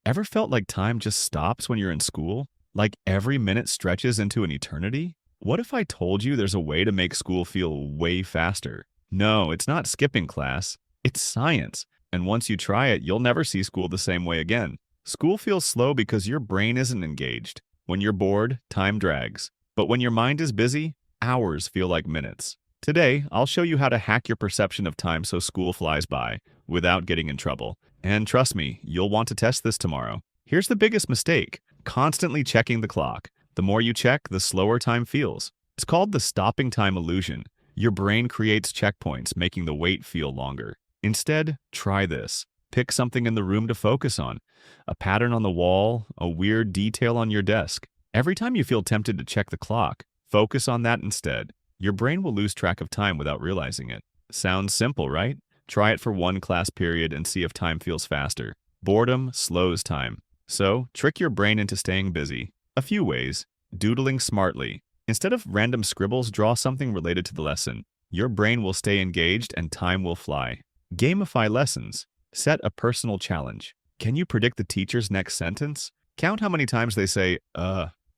Ever felt like time just stops when you're in school? Like every minute stretches into an eternity? What if I told you there's a way to make school feel way faster? No, it's not skipping class. It's science. And once you try it, you'll never see school the same way again. School feels slow because your brain isn't engaged. When you're bored, time drags. But when your mind is busy, hours feel like minutes. Today, I'll show you how to hack your perception of time so school flies by without getting in trouble. And trust me, you'll want to test this tomorrow. Here's the biggest mistake: constantly checking the clock. The more you check, the slower time feels. It's called the stopping time illusion. Your brain creates checkpoints, making the wait feel longer. Instead, try this. Pick something in the room to focus on. A pattern on the wall, a weird detail on your desk. Every time you feel tempted to check the clock, focus on that instead. Your brain will lose track of time without realizing it. Sounds simple, right? Try it for one class period and see if time feels faster. Boredom slows time. So, trick your brain into staying busy. A few ways. Doodling smartly. Instead of random scribbles, draw something related to the lesson. Your brain will stay engaged and time will fly. Gamify lessons. Set a personal challenge. Can you predict the teacher's next sentence? Count how many times they say,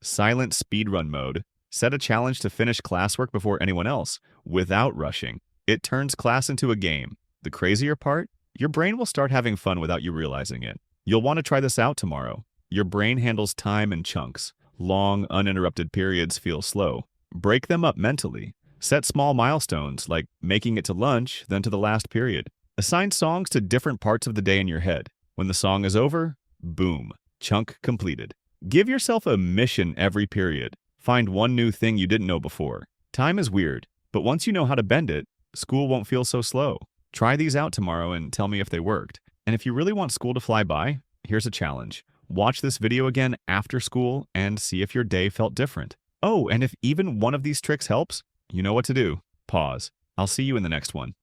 Silent speedrun mode. Set a challenge to finish classwork before anyone else, without rushing. It turns class into a game. The crazier part? Your brain will start having fun without you realizing it. You'll want to try this out tomorrow. Your brain handles time in chunks. Long, uninterrupted periods feel slow. Break them up mentally. Set small milestones, like making it to lunch, then to the last period. Assign songs to different parts of the day in your head. When the song is over, boom, chunk completed. Give yourself a mission every period. Find one new thing you didn't know before. Time is weird, but once you know how to bend it, school won't feel so slow. Try these out tomorrow and tell me if they worked. And if you really want school to fly by, here's a challenge. Watch this video again after school and see if your day felt different. Oh, and if even one of these tricks helps, you know what to do. Pause. I'll see you in the next one.